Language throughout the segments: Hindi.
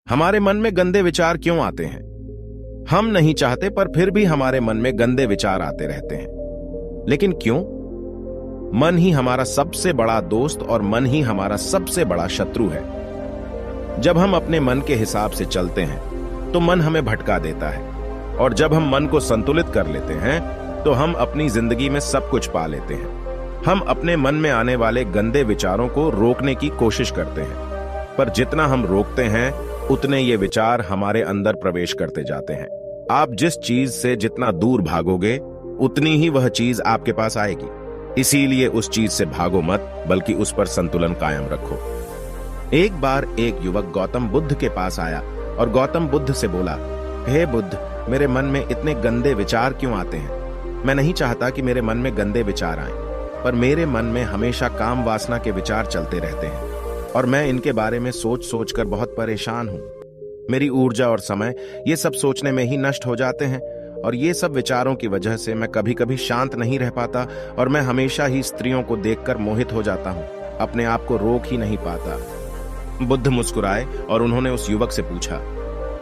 हमारे मन में गंदे विचार क्यों आते हैं? हम नहीं चाहते पर फिर भी हमारे मन में गंदे विचार आते रहते हैं। लेकिन क्यों? मन ही हमारा सबसे बड़ा दोस्त और मन ही हमारा सबसे बड़ा शत्रु है। जब हम अपने मन के हिसाब से चलते हैं तो मन हमें भटका देता है, और जब हम मन को संतुलित कर लेते हैं तो हम अपनी जिंदगी में सब कुछ पा लेते हैं। हम अपने मन में आने वाले गंदे विचारों को रोकने की कोशिश करते हैं, पर जितना हम रोकते हैं उतने ये विचार हमारे अंदर प्रवेश करते जाते हैं। आप जिस चीज से जितना दूर भागोगे उतनी ही वह चीज आपके पास आएगी। इसीलिए उस चीज से भागो मत, बल्कि उस पर संतुलन कायम रखो। एक बार एक युवक गौतम बुद्ध के पास आया और गौतम बुद्ध से बोला, हे बुद्ध, मेरे मन में इतने गंदे विचार क्यों आते हैं? मैं नहीं चाहता कि मेरे मन में गंदे विचार आएं, पर मेरे मन में हमेशा काम वासना के विचार चलते रहते हैं और मैं इनके बारे में सोच सोच कर बहुत परेशान हूं। मेरी ऊर्जा और समय ये सब सोचने में ही नष्ट हो जाते हैं, और ये सब विचारों की वजह से मैं कभी कभी शांत नहीं रह पाता और मैं हमेशा ही स्त्रियों को देखकर मोहित हो जाता हूं, अपने आप को रोक ही नहीं पाता। बुद्ध मुस्कुराए और उन्होंने उस युवक से पूछा,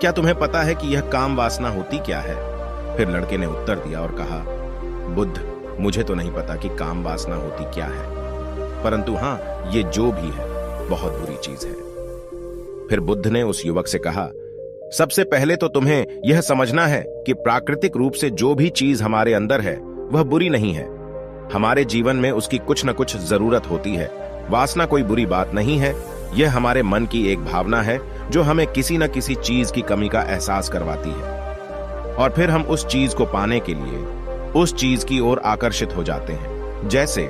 क्या तुम्हें पता है कि यह काम वासना होती क्या है? फिर लड़के ने उत्तर दिया और कहा, बुद्ध, मुझे तो नहीं पता कि काम वासना होती क्या है, परंतु हां, ये जो भी है बहुत बुरी चीज है। फिर बुद्ध ने उस युवक से कहा, सबसे पहले तो तुम्हें यह समझना है कि प्राकृतिक रूप से जो भी चीज हमारे अंदर है वह बुरी नहीं है। हमारे जीवन में उसकी कुछ न कुछ जरूरत होती है। वासना कोई बुरी बात नहीं है, यह हमारे मन की एक भावना है जो हमें किसी न किसी चीज की कमी का एहसास करवाती है, और फिर हम उस चीज को पाने के लिए उस चीज की ओर आकर्षित हो जाते हैं। जैसे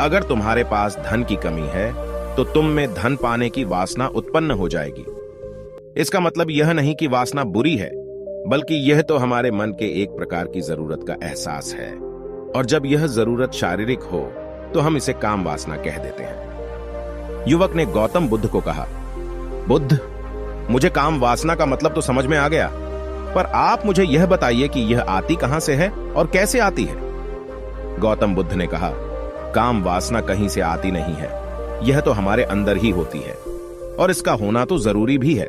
अगर तुम्हारे पास धन की कमी है तो तुम में धन पाने की वासना उत्पन्न हो जाएगी। इसका मतलब यह नहीं कि वासना बुरी है, बल्कि यह तो हमारे मन के एक प्रकार की जरूरत का एहसास है, और जब यह जरूरत शारीरिक हो तो हम इसे काम वासना कह देते हैं। युवक ने गौतम बुद्ध को कहा, बुद्ध, मुझे काम वासना का मतलब तो समझ में आ गया, पर आप मुझे यह बताइए कि यह आती कहां से है और कैसे आती है? गौतम बुद्ध ने कहा, काम वासना कहीं से आती नहीं है, यह तो हमारे अंदर ही होती है, और इसका होना तो जरूरी भी है,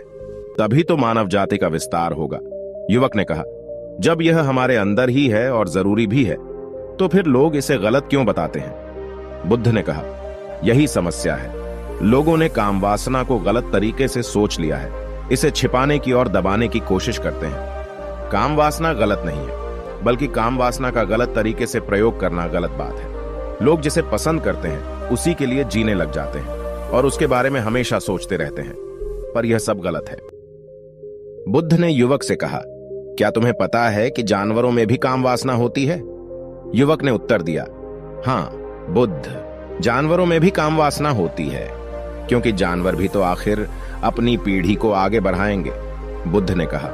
तभी तो मानव जाति का विस्तार होगा। युवक ने कहा, जब यह हमारे अंदर ही है और जरूरी भी है तो फिर लोग इसे गलत क्यों बताते हैं? बुद्ध ने कहा, यही समस्या है। लोगों ने काम वासना को गलत तरीके से सोच लिया है, इसे छिपाने की और दबाने की कोशिश करते हैं। काम वासना गलत नहीं है, बल्कि काम वासना का गलत तरीके से प्रयोग करना गलत बात है। लोग जिसे पसंद करते हैं उसी के लिए जीने लग जाते हैं और उसके बारे में हमेशा सोचते रहते हैं, पर यह सब गलत है। बुद्ध ने युवक से कहा, क्या तुम्हें पता है कि जानवरों में भी काम वासना होती है? युवक ने उत्तर दिया, हां बुद्ध, जानवरों में भी काम वासना होती है, क्योंकि जानवर भी तो आखिर अपनी पीढ़ी को आगे बढ़ाएंगे। बुद्ध ने कहा,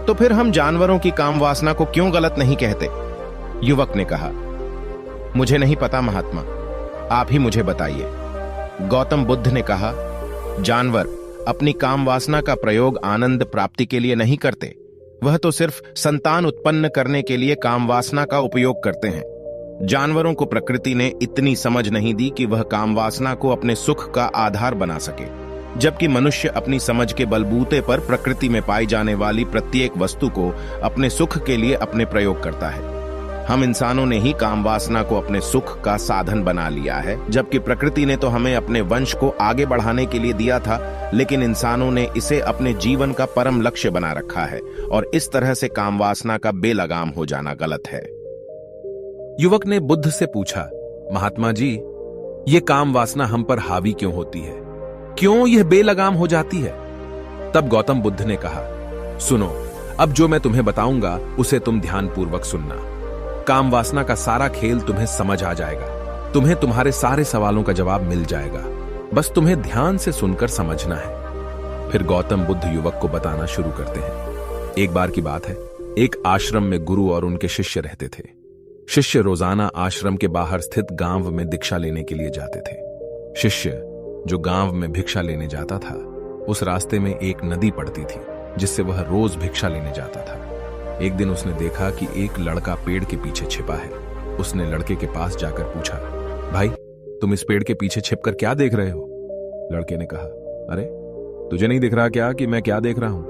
तो फिर हम जानवरों की काम वासना को क्यों गलत नहीं कहते? युवक ने कहा, मुझे नहीं पता महात्मा, आप ही मुझे बताइए। गौतम बुद्ध ने कहा, जानवर अपनी काम वासना का प्रयोग आनंद प्राप्ति के लिए नहीं करते, वह तो सिर्फ संतान उत्पन्न करने के लिए काम वासना का उपयोग करते हैं। जानवरों को प्रकृति ने इतनी समझ नहीं दी कि वह काम वासना को अपने सुख का आधार बना सके, जबकि मनुष्य अपनी समझ के बलबूते पर प्रकृति में पाई जाने वाली प्रत्येक वस्तु को अपने सुख के लिए अपने प्रयोग करता है। हम इंसानों ने ही काम वासना को अपने सुख का साधन बना लिया है, जबकि प्रकृति ने तो हमें अपने वंश को आगे बढ़ाने के लिए दिया था, लेकिन इंसानों ने इसे अपने जीवन का परम लक्ष्य बना रखा है, और इस तरह से काम वासना का बेलगाम हो जाना गलत है। युवक ने बुद्ध से पूछा, महात्मा जी, ये काम वासना हम पर हावी क्यों होती है? क्यों यह बेलगाम हो जाती है? तब गौतम बुद्ध ने कहा, सुनो, अब जो मैं तुम्हें बताऊंगा उसे तुम ध्यानपूर्वक सुनना। काम वासना का सारा खेल तुम्हें समझ आ जाएगा, तुम्हें तुम्हारे सारे सवालों का जवाब मिल जाएगा, बस तुम्हें ध्यान से सुनकर समझना है। फिर गौतम बुद्ध युवक को बताना शुरू करते हैं। एक बार की बात है, एक आश्रम में गुरु और उनके शिष्य रहते थे। शिष्य रोजाना आश्रम के बाहर स्थित गांव में दीक्षा लेने के लिए जाते थे। शिष्य जो गांव में भिक्षा लेने जाता था, उस रास्ते में एक नदी पड़ती थी जिससे वह रोज भिक्षा लेने जाता था। एक दिन उसने देखा कि एक लड़का पेड़ के पीछे छिपा है। उसने लड़के के पास जाकर पूछा, भाई, तुम इस पेड़ के पीछे छिपकर क्या देख रहे हो? लड़के ने कहा, अरे तुझे नहीं दिख रहा क्या कि मैं क्या देख रहा हूं?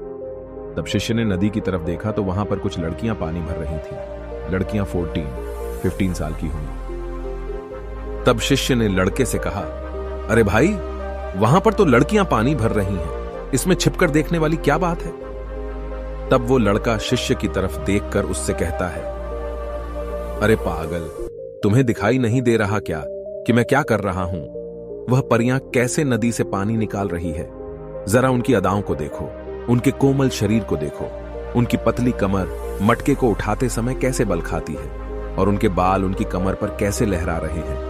तब शिष्य ने नदी की तरफ देखा तो वहां पर कुछ लड़कियां पानी भर रही थी। लड़कियां 15 साल की होंगी। तब शिष्य ने लड़के से कहा, अरे भाई, वहां पर तो लड़कियां पानी भर रही हैं, इसमें छिपकर देखने वाली क्या बात है? तब वो लड़का शिष्य की तरफ देखकर उससे कहता है, अरे पागल, तुम्हें दिखाई नहीं दे रहा क्या कि मैं क्या कर रहा हूं? वह परियां कैसे नदी से पानी निकाल रही है। जरा उनकी अदाओं को देखो, उनके कोमल शरीर को देखो, उनकी पतली कमर मटके को उठाते समय कैसे बल खाती है, और उनके बाल उनकी कमर पर कैसे लहरा रहे हैं,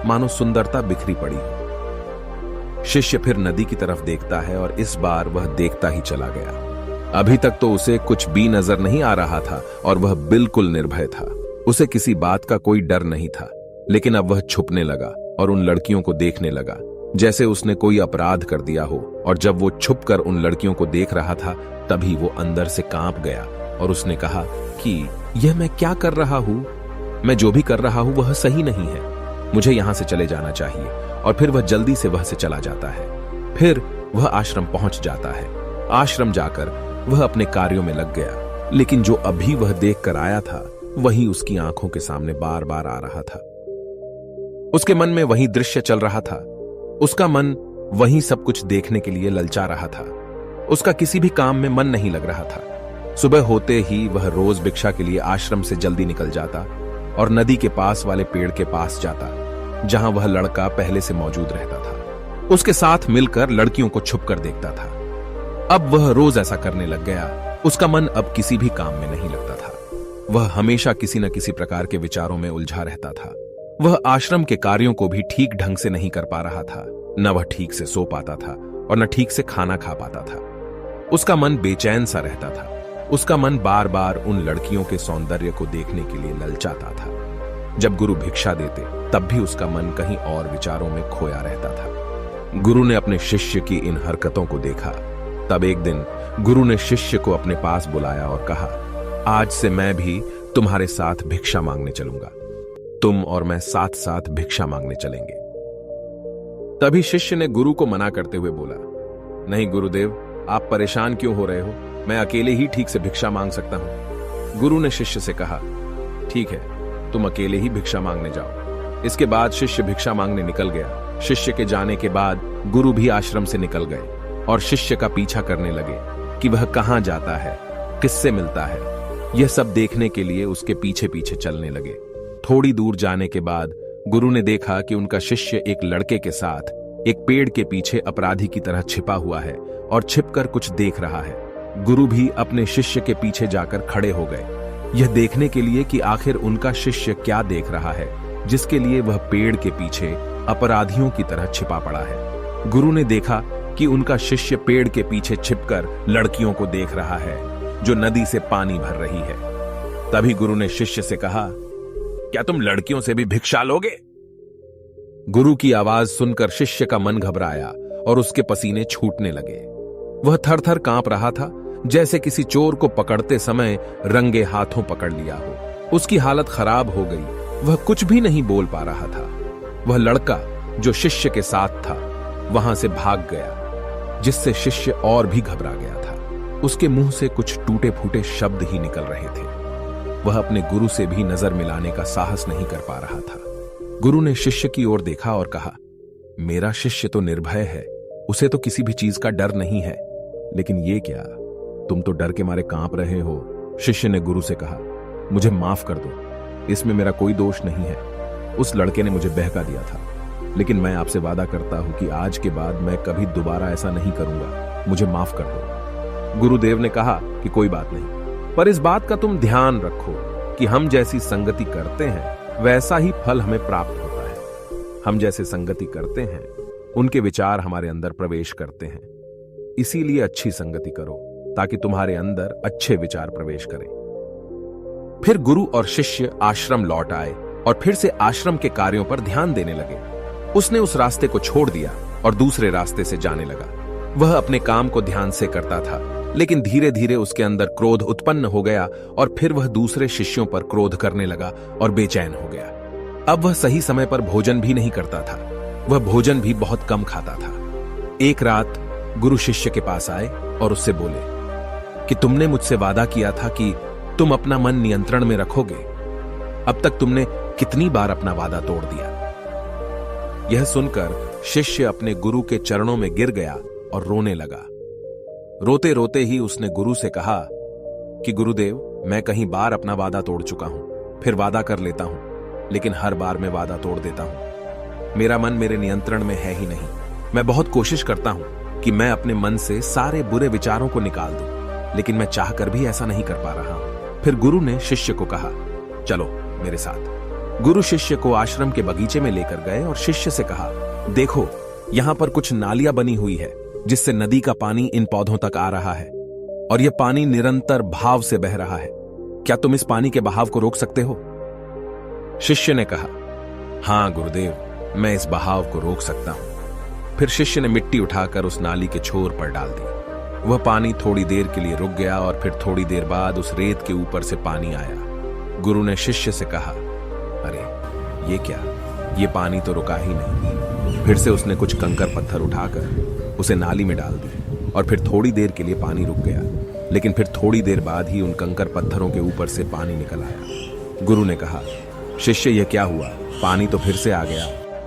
मानो सुंदरता बिखरी पड़ी हो। शिष्य फिर नदी की तरफ देखता है और इस बार वह देखता ही चला गया। अभी तक तो उसे कुछ भी नजर नहीं आ रहा था और वह बिल्कुल निर्भय था। उसे किसी बात का कोई डर नहीं था, लेकिन अब वह छुपने लगा और उन लड़कियों को देखने लगा जैसे उसने कोई अपराध कर दिया हो। और जब वो छुपकर उन लड़कियों को देख रहा था, तभी वो अंदर से कांप गया और उसने कहा कि यह मैं क्या कर रहा हूं? मैं जो भी कर रहा हूं वह सही नहीं है, मुझे यहां से चले जाना चाहिए। और फिर वह जल्दी से वह से चला जाता है। फिर वह आश्रम पहुंच जाता है। आश्रम जाकर वह अपने कार्यों में लग गया, लेकिन जो अभी वह देख कर आया था वही उसकी आंखों के सामने बार बार आ रहा था। उसके मन में वही दृश्य चल रहा था। उसका मन वही सब कुछ देखने के लिए ललचा रहा था। उसका किसी भी काम में मन नहीं लग रहा था। सुबह होते ही वह रोज भिक्षा के लिए आश्रम से जल्दी निकल जाता और नदी के पास वाले पेड़ के पास जाता, जहां वह लड़का पहले से मौजूद रहता था। उसके साथ मिलकर लड़कियों को छुपकर देखता था। अब वह रोज ऐसा करने लग गया। उसका मन अब किसी भी काम में नहीं लगता था। वह हमेशा किसी न किसी प्रकार के विचारों में उलझा रहता था। वह आश्रम के कार्यों को भी ठीक ढंग से नहीं कर पा रहा था। न वह ठीक से सो पाता था और न ठीक से खाना खा पाता था। उसका मन बेचैन सा रहता था। उसका मन बार बार उन लड़कियों के सौंदर्य को देखने के लिए ललचाता था। जब गुरु भिक्षा देते तब भी उसका मन कहीं और विचारों में खोया रहता था। गुरु ने अपने शिष्य की इन हरकतों को देखा। तब एक दिन गुरु ने शिष्य को अपने पास बुलाया और कहा, आज से मैं भी तुम्हारे साथ भिक्षा मांगने चलूंगा। तुम और मैं साथ साथ भिक्षा मांगने चलेंगे। तभी शिष्य ने गुरु को मना करते हुए बोला, नहीं गुरुदेव, आप परेशान क्यों हो रहे हो? मैं अकेले ही ठीक से भिक्षा मांग सकता हूं। गुरु ने शिष्य से कहा, ठीक है, तुम अकेले ही भिक्षा मांगने जाओ। इसके बाद शिष्य भिक्षा मांगने निकल गया। शिष्य के जाने के बाद गुरु भी आश्रम से निकल गए और शिष्य का पीछा करने लगे कि वह कहां जाता है, किससे मिलता है। यह सब देखने के लिए उसके पीछे पीछे चलने लगे। थोड़ी दूर जाने के बाद गुरु ने देखा कि उनका शिष्य एक लड़के के साथ एक पेड़ के पीछे अपराधी की तरह छिपा हुआ है और छिपकर कुछ देख रहा है। गुरु भी अपने शिष्य के पीछे जाकर खड़े हो गए, यह देखने के लिए कि आखिर उनका शिष्य क्या देख रहा है, जिसके लिए वह पेड़ के पीछे अपराधियों की तरह छिपा पड़ा है। गुरु ने देखा कि उनका शिष्य पेड़ के पीछे छिपकर लड़कियों को देख रहा है जो नदी से पानी भर रही है। तभी गुरु ने शिष्य से कहा, क्या तुम लड़कियों से भी भिक्षा लोगे? गुरु की आवाज सुनकर शिष्य का मन घबराया और उसके पसीने छूटने लगे। वह थर-थर कांप रहा था, जैसे किसी चोर को पकड़ते समय रंगे हाथों पकड़ लिया हो। उसकी हालत खराब हो गई। वह कुछ भी नहीं बोल पा रहा था। वह लड़का जो शिष्य के साथ था वहां से भाग गया, जिससे शिष्य और भी घबरा गया था। उसके मुंह से कुछ टूटे फूटे शब्द ही निकल रहे थे। वह अपने गुरु से भी नजर मिलाने का साहस नहीं कर पा रहा था। गुरु ने शिष्य की ओर देखा और कहा, मेरा शिष्य तो निर्भय है, उसे तो किसी भी चीज का डर नहीं है, लेकिन ये क्या, तुम तो डर के मारे कांप रहे हो। शिष्य ने गुरु से कहा, मुझे माफ कर दो, इसमें मेरा कोई दोष नहीं है। उस लड़के ने मुझे बहका दिया था, लेकिन मैं आपसे वादा करता हूं कि आज के बाद मैं कभी दोबारा ऐसा नहीं करूंगा। मुझे माफ कर दो। गुरुदेव ने कहा कि कोई बात नहीं, पर इस बात का तुम ध्यान रखो कि हम जैसी संगति करते हैं वैसा ही फल हमें प्राप्त होता है। हम जैसे संगति करते हैं उनके विचार हमारे अंदर प्रवेश करते हैं। इसीलिए अच्छी संगति करो ताकि तुम्हारे अंदर अच्छे विचार प्रवेश करें। फिर गुरु और शिष्य आश्रम लौट आए और फिर से आश्रम के कार्यों पर ध्यान देने लगे। उसने उस रास्ते को छोड़ दिया और दूसरे रास्ते से जाने लगा। वह अपने काम को ध्यान से करता था, लेकिन धीरे धीरे उसके अंदर क्रोध उत्पन्न हो गया और फिर वह दूसरे शिष्यों पर क्रोध करने लगा और बेचैन हो गया। अब वह सही समय पर भोजन भी नहीं करता था। वह भोजन भी बहुत कम खाता था। एक रात गुरु शिष्य के पास आए और उससे बोले कि तुमने मुझसे वादा किया था कि तुम अपना मन नियंत्रण में रखोगे। अब तक तुमने कितनी बार अपना वादा तोड़ दिया। यह सुनकर शिष्य अपने गुरु के चरणों में गिर गया और रोने लगा। रोते रोते ही उसने गुरु से कहा कि गुरुदेव, मैं कहीं बार अपना वादा तोड़ चुका हूं, फिर वादा कर लेता हूं, लेकिन हर बार मैं वादा तोड़ देता हूं। मेरा मन मेरे नियंत्रण में है ही नहीं। मैं बहुत कोशिश करता हूं कि मैं अपने मन से सारे बुरे विचारों को निकाल दूं, लेकिन मैं चाहकर भी ऐसा नहीं कर पा रहा हूं। फिर गुरु ने शिष्य को कहा, चलो मेरे साथ। गुरु शिष्य को आश्रम के बगीचे में लेकर गए और शिष्य से कहा, देखो यहां पर कुछ नालियां बनी हुई है जिससे नदी का पानी इन पौधों तक आ रहा है, और यह पानी निरंतर भाव से बह रहा है। क्या तुम इस पानी के बहाव को रोक सकते हो? शिष्य ने कहा, हां गुरुदेव, मैं इस बहाव को रोक सकता हूं। फिर शिष्य ने मिट्टी उठाकर उस नाली के छोर पर डाल दी। वह पानी थोड़ी देर के लिए रुक गया और फिर थोड़ी देर बाद उस रेत के ऊपर से पानी आया। गुरु ने शिष्य से कहा, अरे ये क्या, ये पानी तो रुका ही नहीं। फिर से उसने कुछ कंकर पत्थर उठाकर उसे नाली में डाल दी और फिर थोड़ी देर के लिए पानी रुक गया, लेकिन फिर थोड़ी देर बाद ही उन कंकर पत्थरों के ऊपर से पानी निकल आया। गुरु ने कहा, शिष्य यह क्या हुआ? पानी तो फिर से आ गया।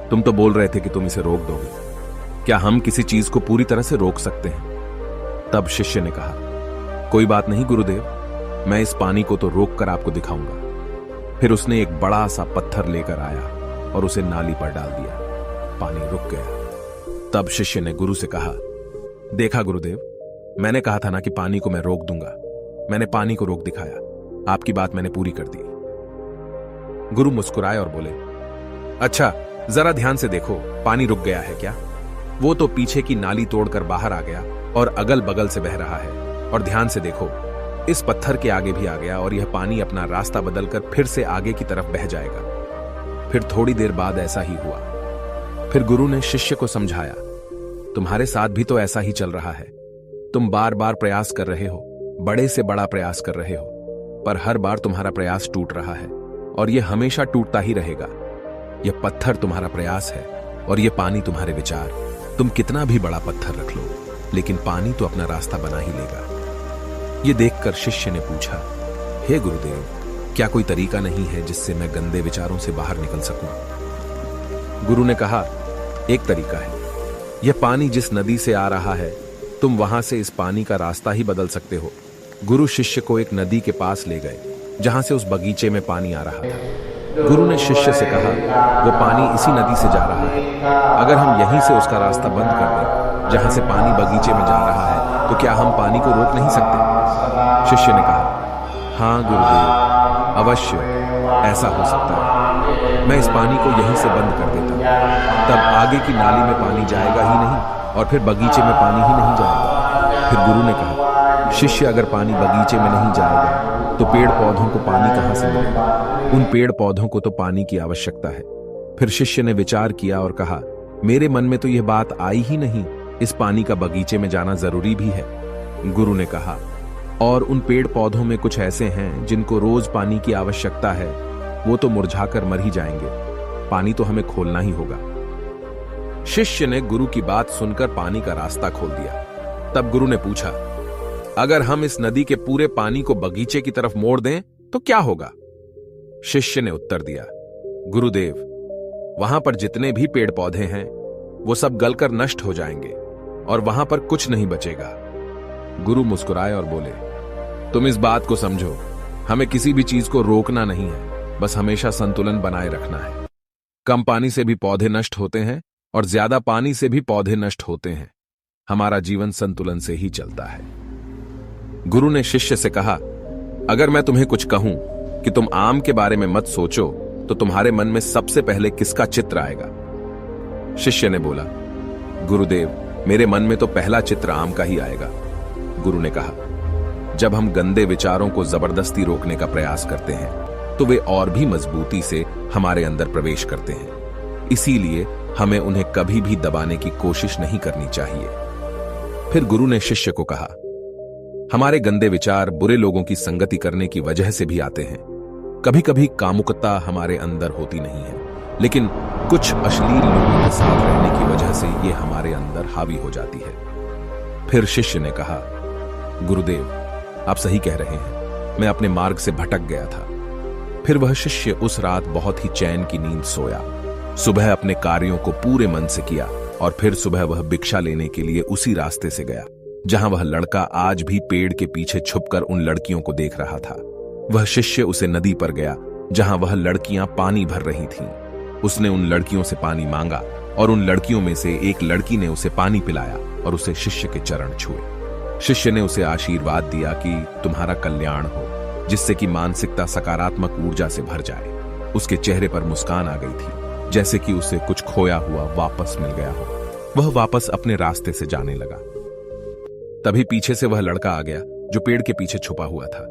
तुम तो बोल रहे थे कि तुम इसे रोक दोगे। क्या हम किसी चीज को पूरी तरह से रोक सकते हैं? तब शिष्य ने कहा, कोई बात नहीं गुरुदेव, मैं इस पानी को तो रोक कर आपको दिखाऊंगा। फिर उसने एक बड़ा सा पत्थर लेकर आया और उसे नाली पर डाल दिया। पानी रुक गया। तब शिष्य ने गुरु से कहा, देखा गुरुदेव, मैंने कहा था ना कि पानी को मैं रोक दूंगा। मैंने पानी को रोक दिखाया। आपकी बात मैंने पूरी कर दी। गुरु मुस्कुराए और बोले, अच्छा जरा ध्यान से देखो, पानी रुक गया है क्या? वो तो पीछे की नाली तोड़कर बाहर आ गया और अगल बगल से बह रहा है। और ध्यान से देखो, इस पत्थर के आगे भी आ गया और यह पानी अपना रास्ता बदलकर फिर से आगे की तरफ बह जाएगा। फिर थोड़ी देर बाद ऐसा ही हुआ। फिर गुरु ने शिष्य को समझाया, तुम्हारे साथ भी तो ऐसा ही चल रहा है। तुम बार बार प्रयास कर रहे हो, बड़े से बड़ा प्रयास कर रहे हो, पर हर बार तुम्हारा प्रयास टूट रहा है और यह हमेशा टूटता ही रहेगा। यह पत्थर तुम्हारा प्रयास है और यह पानी तुम्हारे विचार। तुम कितना भी बड़ा पत्थर रख लो, लेकिन पानी तो अपना रास्ता बना ही लेगा। यह देखकर शिष्य ने पूछा, हे गुरुदेव, क्या कोई तरीका नहीं है जिससे मैं गंदे विचारों से बाहर निकल सकूं? गुरु ने कहा, एक तरीका है। यह पानी जिस नदी से आ रहा है, तुम वहां से इस पानी का रास्ता ही बदल सकते हो। गुरु शिष्य को एक नदी के पास ले गए जहां से उस बगीचे में पानी आ रहा था। गुरु ने शिष्य से कहा, वो पानी इसी नदी से जा रहा है। अगर हम यहीं से उसका रास्ता बंद कर दें जहां से पानी बगीचे में जा रहा है, तो क्या हम पानी को रोक नहीं सकते? शिष्य ने कहा, हाँ गुरुदेव, अवश्य ऐसा हो सकता है। मैं इस पानी को यहीं से बंद कर देता हूं। तब आगे की नाली में पानी जाएगा ही नहीं और फिर बगीचे में पानी ही नहीं जाएगा। फिर गुरु ने कहा, शिष्य अगर पानी बगीचे में नहीं जाएगा तो पेड़ पौधों को पानी कहां से मिलेगा? उन पेड़ पौधों को तो पानी की आवश्यकता है। फिर शिष्य ने विचार किया और कहा, मेरे मन में तो यह बात आई ही नहीं, इस पानी का बगीचे में जाना जरूरी भी है। गुरु ने कहा, और उन पेड़ पौधों में कुछ ऐसे हैं जिनको रोज पानी की आवश्यकता है, वो तो मुरझाकर मर ही जाएंगे। पानी तो हमें खोलना ही होगा। शिष्य ने गुरु की बात सुनकर पानी का रास्ता खोल दिया। तब गुरु ने पूछा, अगर हम इस नदी के पूरे पानी को बगीचे की तरफ मोड़ दें तो क्या होगा? शिष्य ने उत्तर दिया, गुरुदेव, वहां पर जितने भी पेड़ पौधे हैं वो सब गलकर नष्ट हो जाएंगे और वहां पर कुछ नहीं बचेगा। गुरु मुस्कुराए और बोले, तुम इस बात को समझो, हमें किसी भी चीज को रोकना नहीं है, बस हमेशा संतुलन बनाए रखना है। कम पानी से भी पौधे नष्ट होते हैं और ज्यादा पानी से भी पौधे नष्ट होते हैं। हमारा जीवन संतुलन से ही चलता है। गुरु ने शिष्य से कहा, अगर मैं तुम्हें कुछ कहूं कि तुम आम के बारे में मत सोचो, तो तुम्हारे मन में सबसे पहले किसका चित्र आएगा? शिष्य ने बोला, गुरुदेव, मेरे मन में तो पहला चित्र आम का ही आएगा। गुरु ने कहा, जब हम गंदे विचारों को जबरदस्ती रोकने का प्रयास करते हैं तो वे और भी मजबूती से हमारे अंदर प्रवेश करते हैं। इसीलिए हमें उन्हें कभी भी दबाने की कोशिश नहीं करनी चाहिए। फिर गुरु ने शिष्य को कहा, हमारे गंदे विचार बुरे लोगों की संगति करने की वजह से भी आते हैं। कभी कभी कामुकता हमारे अंदर होती नहीं है, लेकिन कुछ अश्लील लोगों के साथ रहने की वजह से ये हमारे अंदर हावी हो जाती है। फिर शिष्य ने कहा, गुरुदेव, आप सही कह रहे हैं, मैं अपने मार्ग से भटक गया था। फिर वह शिष्य उस रात बहुत ही चैन की नींद सोया। सुबह अपने कार्यों को पूरे मन से किया और फिर सुबह वह भिक्षा लेने के लिए उसी रास्ते से गया जहां वह लड़का आज भी पेड़ के पीछे छुपकर उन लड़कियों को देख रहा था। वह शिष्य उसे नदी पर गया जहां वह लड़कियां पानी भर रही थीं। उसने उन लड़कियों से पानी मांगा और उन लड़कियों में से एक लड़की ने उसे पानी पिलाया और उसे शिष्य के चरण छुए। शिष्य ने उसे आशीर्वाद दिया कि तुम्हारा कल्याण हो, जिससे कि मानसिकता सकारात्मक ऊर्जा से भर जाए। उसके चेहरे पर मुस्कान आ गई थी, जैसे कि उसे कुछ खोया हुआ वापस मिल गया हो। वह वापस अपने रास्ते से जाने लगा। तभी पीछे से वह लड़का आ गया जो पेड़ के पीछे छुपा हुआ था।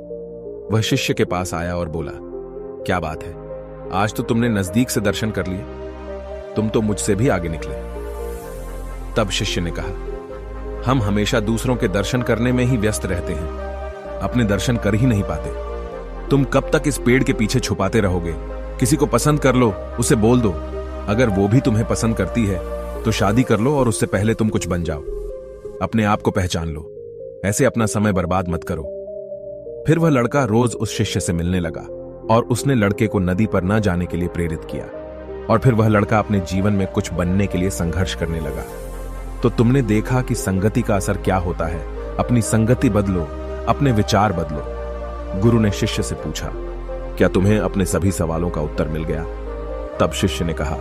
वह शिष्य के पास आया और बोला, क्या बात है, आज तो तुमने नजदीक से दर्शन कर लिए, तुम तो मुझसे भी आगे निकले। तब शिष्य ने कहा, हम हमेशा दूसरों के दर्शन करने में ही व्यस्त रहते हैं, अपने दर्शन कर ही नहीं पाते। तुम कब तक इस पेड़ के पीछे छुपाते रहोगे? किसी को पसंद कर लो, उसे बोल दो। अगर वो भी तुम्हें पसंद करती है तो शादी कर लो और उससे पहले तुम कुछ बन जाओ। अपने आप को पहचान लो, ऐसे अपना समय बर्बाद मत करो। फिर वह लड़का रोज उस शिष्य से मिलने लगा और उसने लड़के को नदी पर न जाने के लिए प्रेरित किया। और फिर वह लड़का अपने जीवन में कुछ बनने के लिए संघर्ष करने लगा। तो तुमने देखा कि संगति का असर क्या होता है। अपनी संगति बदलो, अपने विचार बदलो। गुरु ने शिष्य से पूछा, क्या तुम्हें अपने सभी सवालों का उत्तर मिल गया? तब शिष्य ने कहा,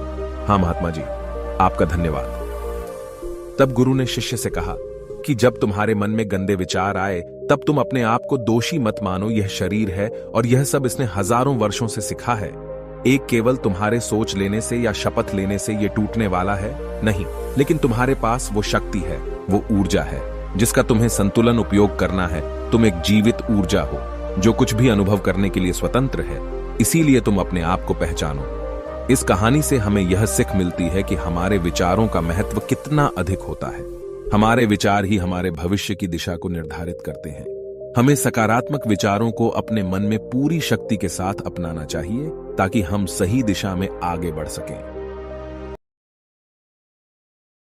हाँ महात्मा जी, आपका धन्यवाद। तब गुरु ने शिष्य से कहा कि जब तुम्हारे मन में गंदे विचार आए तब तुम अपने आप को दोषी मत मानो। यह शरीर है और यह सब इसने हजारों वर्षों से सीखा है। एक केवल तुम्हारे सोच लेने से या शपथ लेने से यह टूटने वाला है नहीं, लेकिन तुम्हारे पास वो शक्ति है, वो ऊर्जा है जिसका तुम्हें संतुलन उपयोग करना है। तुम एक जीवित ऊर्जा हो जो कुछ भी अनुभव करने के लिए स्वतंत्र है। इसीलिए तुम अपने आप को पहचानो। इस कहानी से हमें यह सीख मिलती है कि हमारे विचारों का महत्व कितना अधिक होता है। हमारे विचार ही हमारे भविष्य की दिशा को निर्धारित करते हैं। हमें सकारात्मक विचारों को अपने मन में पूरी शक्ति के साथ अपनाना चाहिए ताकि हम सही दिशा में आगे बढ़ सकें।